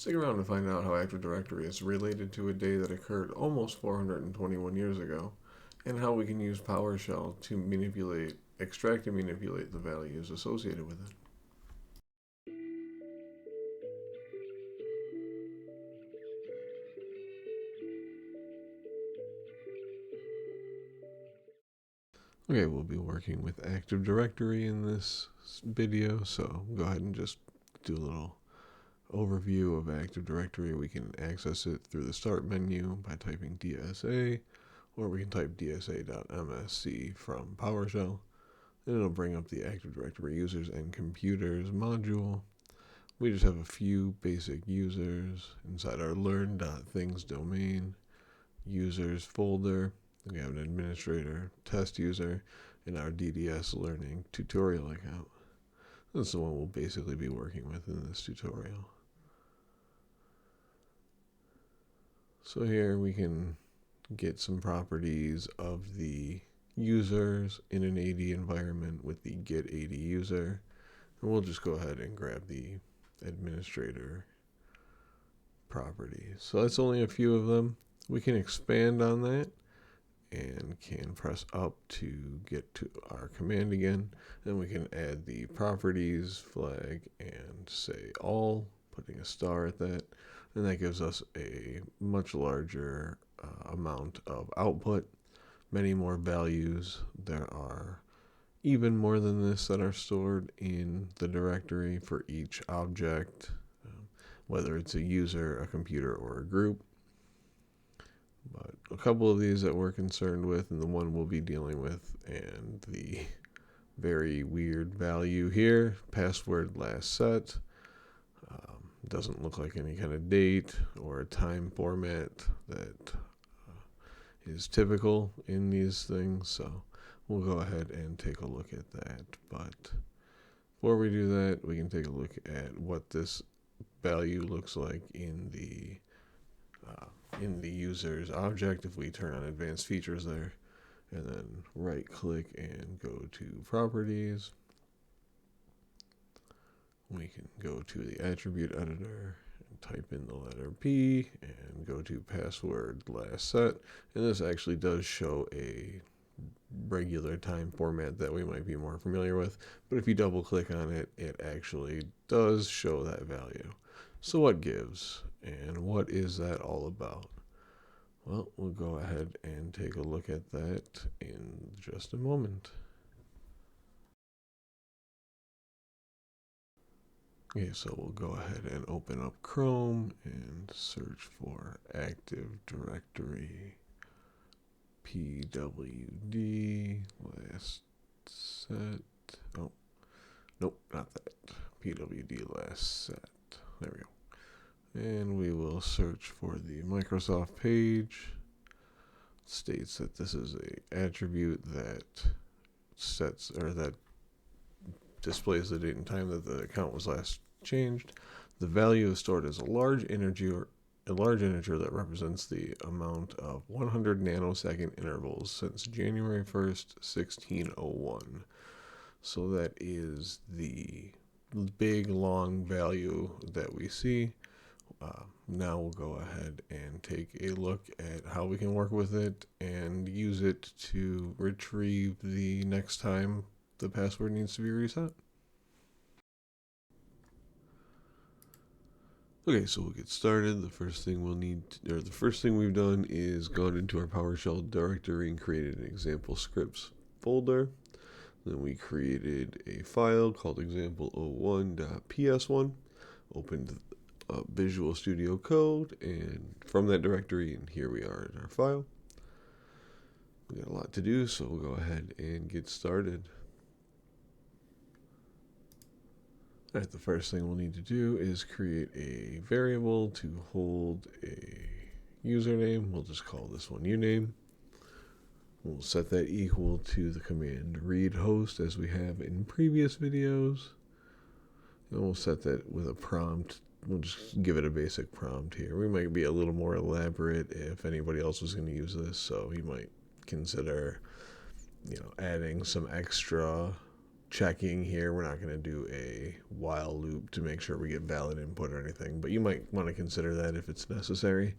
Stick around to find out how Active Directory is related to a day that occurred almost 421 years ago, and how we can use PowerShell to extract and manipulate the values associated with it. Okay, we'll be working with Active Directory in this video, so go ahead and just do a little overview of Active Directory. We can access it through the Start menu by typing DSA, or we can type dsa.msc from PowerShell, and it'll bring up the Active Directory users and computers module. We just have a few basic users inside our learn.things domain, users folder. We have an administrator, test user, and our DDS learning tutorial account. That's the one we'll basically be working with in this tutorial. So here we can get some properties of the users in an AD environment with the get AD user. And we'll just go ahead and grab the administrator properties. So that's only a few of them. We can expand on that and can press up to get to our command again. Then we can add the properties flag and say all, putting a star at that. And that gives us a much larger amount of output, many more values. There are even more than this that are stored in the directory for each object, whether it's a user, a computer, or a group. But a couple of these that we're concerned with, and the one we'll be dealing with, and the very weird value here, password last set. Doesn't look like any kind of date or a time format that is typical in these things, so we'll go ahead and take a look at that. But before we do that, we can take a look at what this value looks like in the user's object if we turn on advanced features there, and then right click and go to properties. We can go to the attribute editor and type in the letter P and go to password last set. And this actually does show a regular time format that we might be more familiar with. But if you double click on it, it actually does show that value. So what gives? And what is that all about? Well, we'll go ahead and take a look at that in just a moment. Okay, so we'll go ahead and open up Chrome and search for Active Directory PWD last set. Oh, nope, not that. PWD last set. There we go. And we will search for the Microsoft page. It states that this is a attribute that sets or that displays the date and time that the account was last changed. The value is stored as a large integer that represents the amount of 100 nanosecond intervals since January 1st, 1601. So that is the big long value that we see. Now we'll go ahead and take a look at how we can work with it and use it to retrieve the next time the password needs to be reset. Okay, so we'll get started. The first thing we've done is gone into our PowerShell directory and created an example scripts folder. Then we created a file called example01.ps1, opened Visual Studio Code, and from that directory, and here we are in our file. We got a lot to do, so we'll go ahead and get started. All right, the first thing we'll need to do is create a variable to hold a username. We'll just call this one uname. We'll set that equal to the command read host as we have in previous videos. And we'll set that with a prompt. We'll just give it a basic prompt here. We might be a little more elaborate if anybody else was going to use this, so you might consider, adding some extra checking here. We're not going to do a while loop to make sure we get valid input or anything, but you might want to consider that if it's necessary.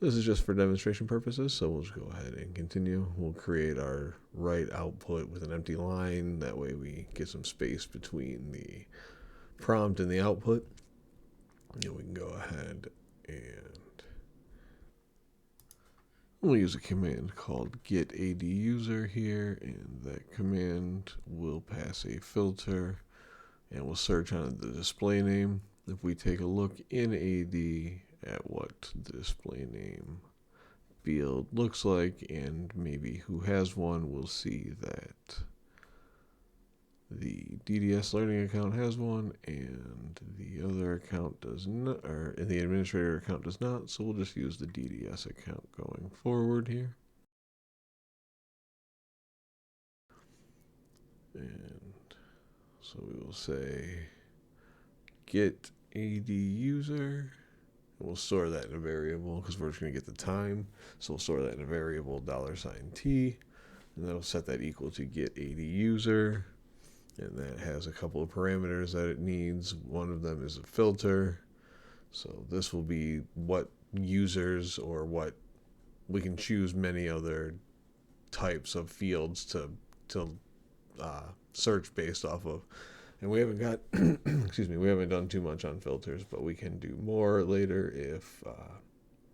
This is just for demonstration purposes, so we'll just go ahead and continue. We'll create our write output with an empty line. That way we get some space between the prompt and the output. And we can go ahead and we'll use a command called getAdUser here, and that command will pass a filter, and we'll search on the display name. If we take a look in AD at what the display name field looks like and maybe who has one, we'll see that the DDS Learning account has one and the other account does not, or the administrator account does not, so we'll just use the DDS account going forward here. And so we will say get AD user. We'll store that in a variable because we're just going to get the time. So we'll store that in a variable $T, and that'll set that equal to get AD user. And that has a couple of parameters that it needs. One of them is a filter. So this will be what users, or what we can choose many other types of fields to search based off of. And we haven't got, we haven't done too much on filters, but we can do more later if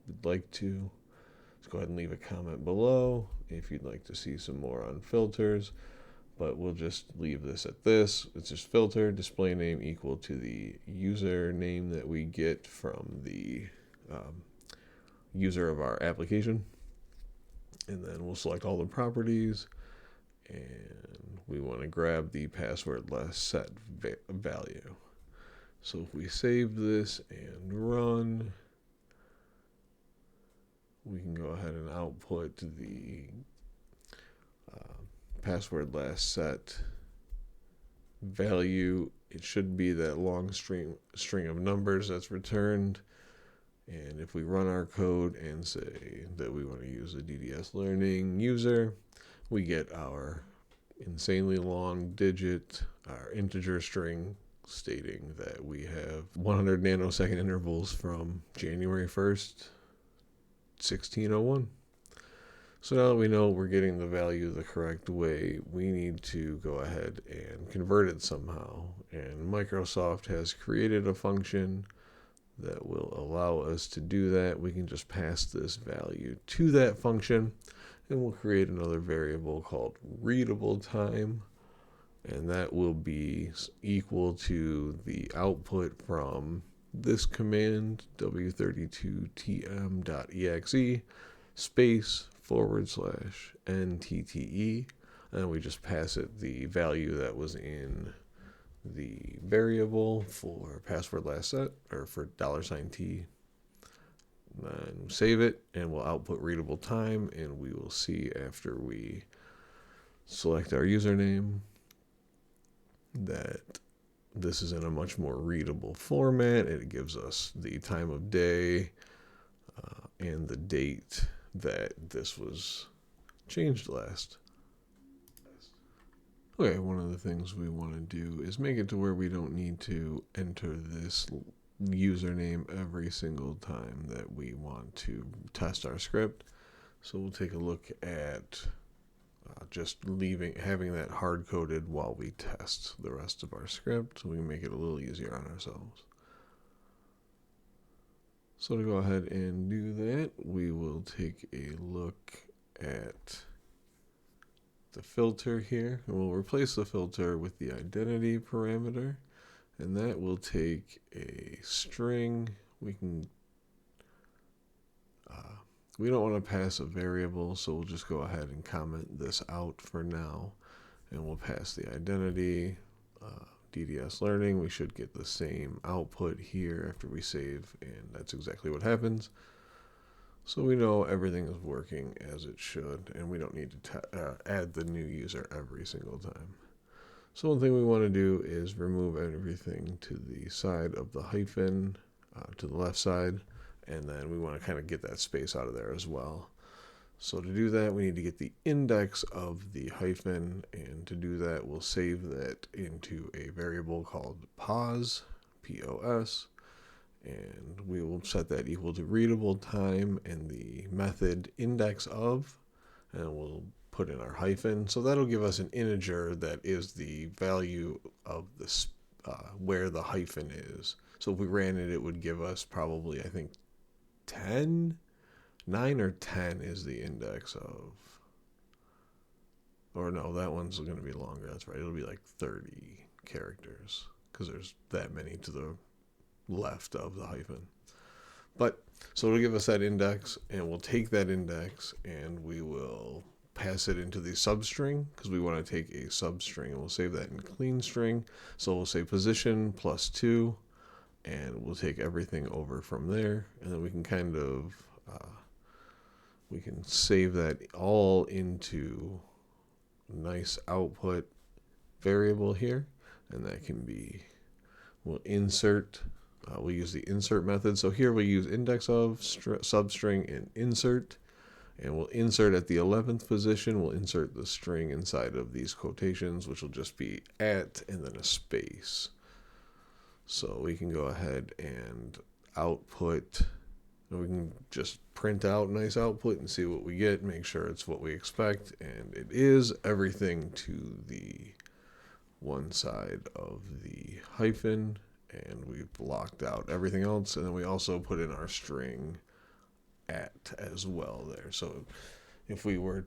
you'd like to. Let's go ahead and leave a comment below if you'd like to see some more on filters, but we'll just leave this at this. It's just filter, display name equal to the username that we get from the user of our application. And then we'll select all the properties, and we want to grab the password last set value. So if we save this and run, we can go ahead and output the password last set value. It should be that long string of numbers that's returned. And if we run our code and say that we want to use the DDS Learning user, we get our insanely long digit, our integer string stating that we have 100 nanosecond intervals from January 1st, 1601. So now that we know we're getting the value the correct way, we need to go ahead and convert it somehow. And Microsoft has created a function that will allow us to do that. We can just pass this value to that function, and we'll create another variable called readable time, and that will be equal to the output from this command, w32tm.exe space /ntte, and we just pass it the value that was in the variable for password last set, or for $T. Then save it, and we'll output readable time, and we will see after we select our username that this is in a much more readable format. It gives us the time of day and the date that this was changed last. Okay, one of the things we want to do is make it to where we don't need to enter this username every single time that we want to test our script. So we'll take a look at just having that hard-coded while we test the rest of our script, so we can make it a little easier on ourselves. So to go ahead and do that, we will take a look at the filter here, and we'll replace the filter with the identity parameter, and that will take a string. We don't want to pass a variable, so we'll just go ahead and comment this out for now, and we'll pass the identity, DDS Learning. We should get the same output here after we save, and that's exactly what happens. So we know everything is working as it should, and we don't need to add the new user every single time. So one thing we want to do is remove everything to the side of the hyphen, to the left side, and then we want to kind of get that space out of there as well. So to do that, we need to get the index of the hyphen, and to do that, we'll save that into a variable called pos, P-O-S, and we will set that equal to readable time and the method index of, and we'll put in our hyphen. So that'll give us an integer that is the value of the where the hyphen is. So if we ran it, it would give us probably, I think, 10, 9 or 10 is the index of, or no, that one's going to be longer. That's right. It'll be like 30 characters because there's that many to the left of the hyphen. But so it'll give us that index, and we'll take that index and we will pass it into the substring because we want to take a substring, and we'll save that in clean string. So we'll say position +2, and we'll take everything over from there, and then we can kind of we can save that all into a nice output variable here, and that can be, we'll insert. We'll use the insert method. So here we use index of, substring, and insert. And we'll insert at the 11th position. We'll insert the string inside of these quotations, which will just be at and then a space. So we can go ahead and output. We can just print out nice output and see what we get, make sure it's what we expect. And it is everything to the one side of the hyphen. And we've blocked out everything else, and then we also put in our string at as well there. So if we wanted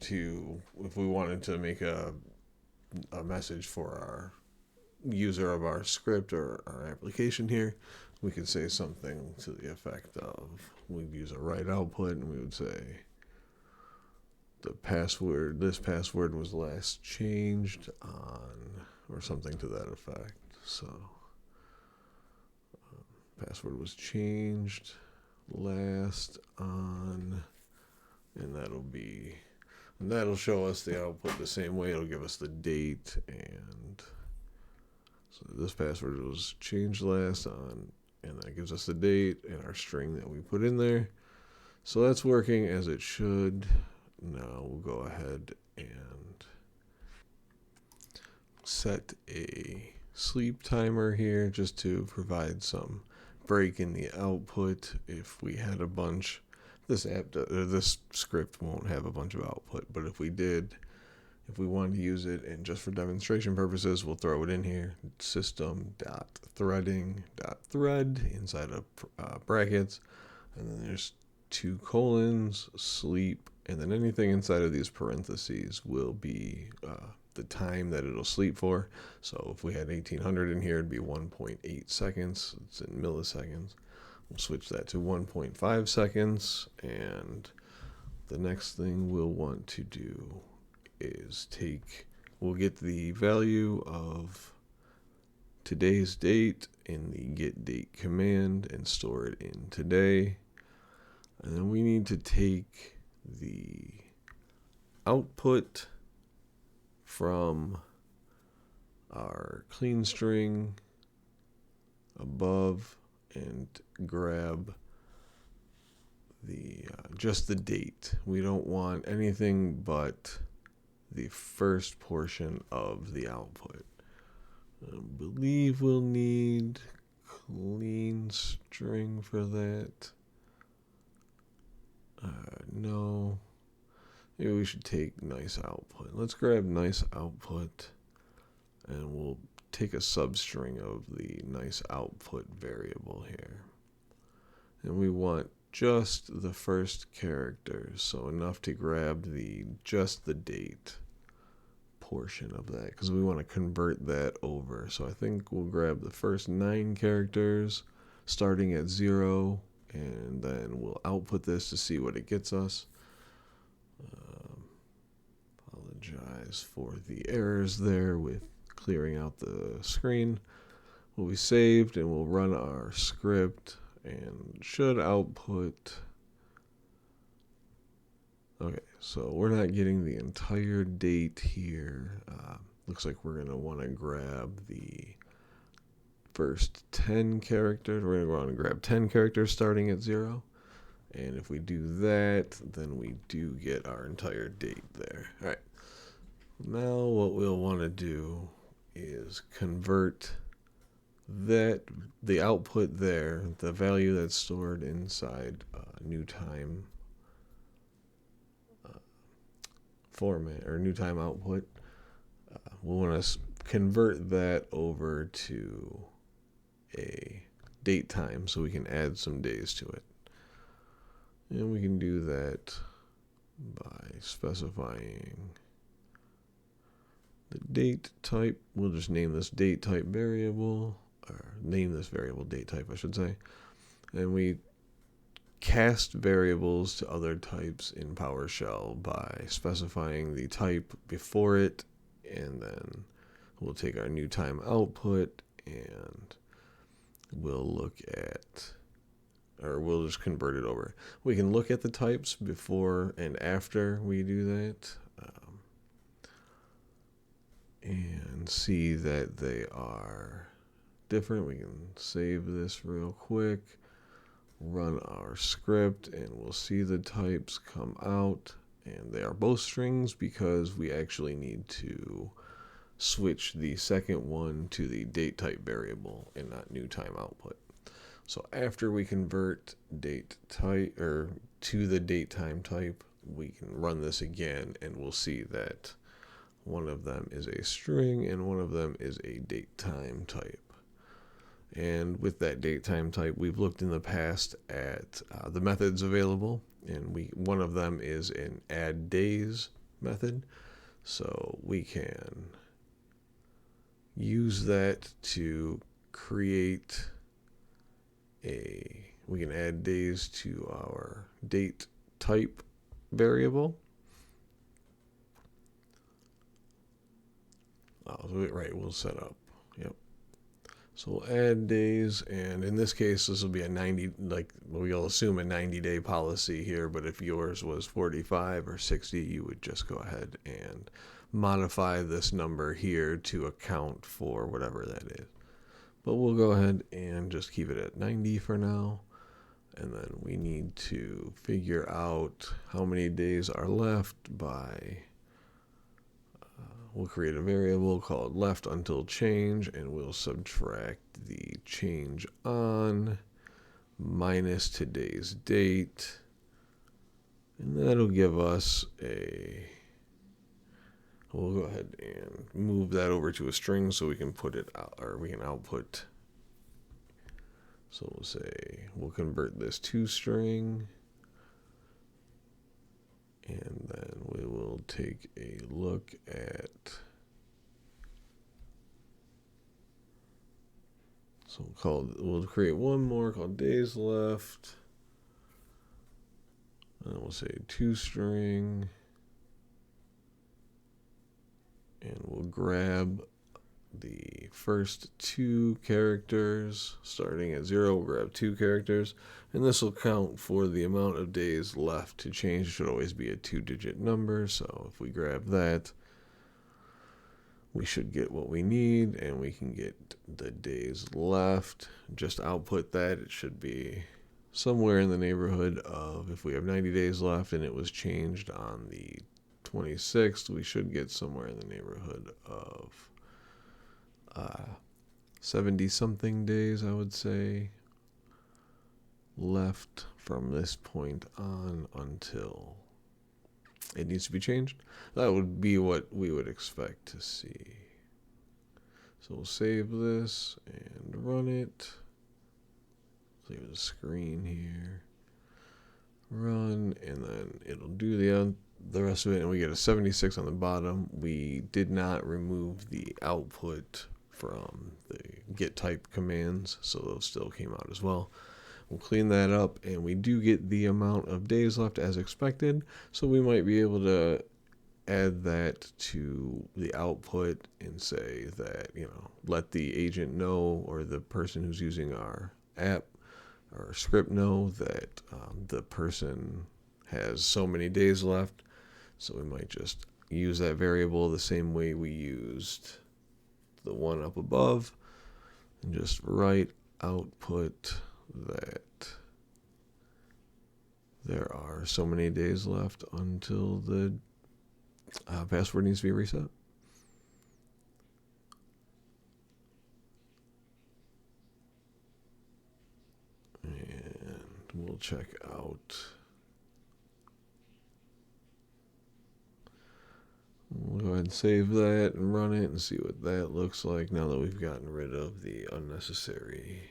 to make a message for our user of our script or our application here, we could say something to the effect of, we'd use a write output, and we would say this password was last changed on, or something to that effect. So password was changed last on, and that'll show us the output the same way. It'll give us the date, and so this password was changed last on, and that gives us the date and our string that we put in there. So that's working as it should. Now we'll go ahead and set a sleep timer here just to provide some break in the output. If we had a bunch, this script won't have a bunch of output, but if we wanted to use it, and just for demonstration purposes, we'll throw it in here, system.threading.thread inside of brackets, and then there's 2 colons, sleep, and then anything inside of these parentheses will be the time that it'll sleep for. So if we had 1800 in here, it'd be 1.8 seconds. It's in milliseconds. We'll switch that to 1.5 seconds. And the next thing we'll want to do is we'll get the value of today's date in the get date command and store it in today. And then we need to take the output from our clean string above and grab the just the date. We don't want anything but the first portion of the output. I believe we'll need clean string for that. No. Maybe we should take nice output. Let's grab nice output, and we'll take a substring of the nice output variable here. And we want just the first characters, so enough to grab just the date portion of that, because we want to convert that over. So I think we'll grab the first 9 characters starting at 0, and then we'll output this to see what it gets us. Apologize for the errors there with clearing out the screen. Will be saved, and we'll run our script, and should output. Okay, so we're not getting the entire date here. Looks like we're going to want to grab the first 10 characters. We're going to want to grab 10 characters starting at 0. And if we do that, then we do get our entire date there. All right. Now what we'll want to do is convert the output there, the value that's stored inside new time format or new time output. We'll want to convert that over to a date time so we can add some days to it. And we can do that by specifying the date type. We'll just name this date type variable, or name this variable date type, I should say. And we cast variables to other types in PowerShell by specifying the type before it, and then we'll take our new time output and we'll look at, or we'll just convert it over. We can look at the types before and after we do that, and see that they are different. We can save this real quick, run our script, and we'll see the types come out. And they are both strings because we actually need to switch the second one to the date type variable and not new time output. So after we convert date type or to the date time type, we can run this again and we'll see that one of them is a string and one of them is a date time type. And with that date time type, we've looked in the past at the methods available, and one of them is an add days method. So we can use that to create we can add days to our date type variable. Right, we'll set up. Yep. So we'll add days, and in this case, this will be a 90, we'll assume a 90-day policy here, but if yours was 45 or 60, you would just go ahead and modify this number here to account for whatever that is. But we'll go ahead and just keep it at 90 for now, and then we need to figure out how many days are left by... we'll create a variable called left until change, and we'll subtract the change on minus today's date. And that'll give us we'll go ahead and move that over to a string so we can put it out, or we can output. So we'll say, we'll convert this to string. And then we will take a look at, we'll create one more called days left. And we'll say toString. And we'll grab the first two characters. Starting at 0, we'll grab 2 characters. And this will count for the amount of days left to change. It should always be a 2-digit number. So if we grab that, we should get what we need, and we can get the days left. Just output that. It should be somewhere in the neighborhood of, if we have 90 days left and it was changed on the 26th, we should get somewhere in the neighborhood of 70-something days, I would say, left from this point on until it needs to be changed. That would be what we would expect to see. So we'll save this and run it. Save the screen here. Run, and then it'll do the rest of it, and we get a 76 on the bottom. We did not remove the output from the get type commands, so those still came out as well. We'll clean that up, and we do get the amount of days left as expected, so we might be able to add that to the output and say that, let the agent know, or the person who's using our app or script know that the person has so many days left. So we might just use that variable the same way we used the one up above, and just write output that there are so many days left until the password needs to be reset. And we'll check out. We'll go ahead and save that and run it and see what that looks like now that we've gotten rid of the unnecessary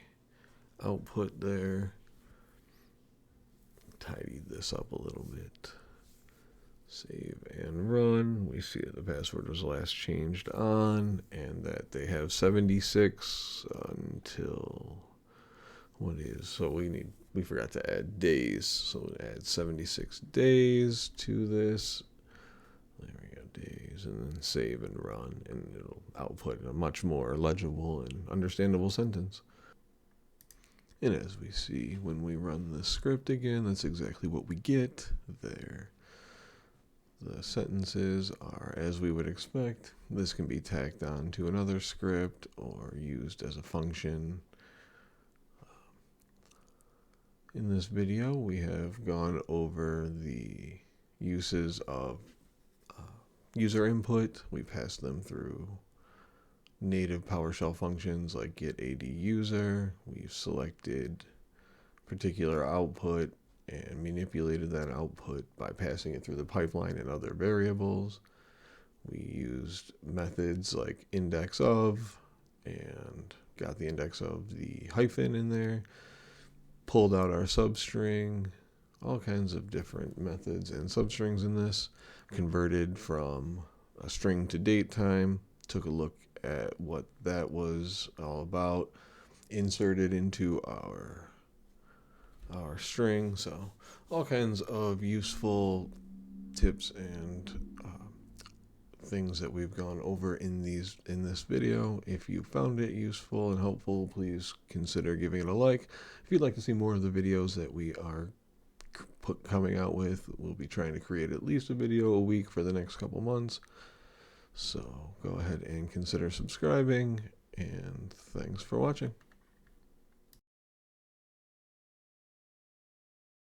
output there. Tidy this up a little bit. Save and run. We see that the password was last changed on and that they have 76 until what is. So we forgot to add days. So we'll add 76 days to this. There we go, days, and then save and run, and it'll output a much more legible and understandable sentence. And as we see, when we run the script again, that's exactly what we get there. The sentences are as we would expect. This can be tacked on to another script or used as a function. In this video, we have gone over the uses of user input. We pass them through native PowerShell functions like getAdUser. We've selected particular output and manipulated that output by passing it through the pipeline and other variables. We used methods like index of and got the index of the hyphen in there, pulled out our substring, all kinds of different methods and substrings in this, converted from a string to date time, took a look at what that was all about, inserted into our string. So all kinds of useful tips and things that we've gone over in this video. If you found it useful and helpful, please consider giving it a like. If you'd like to see more of the videos that we are coming out with, we'll be trying to create at least a video a week for the next couple months. So go ahead and consider subscribing, and thanks for watching.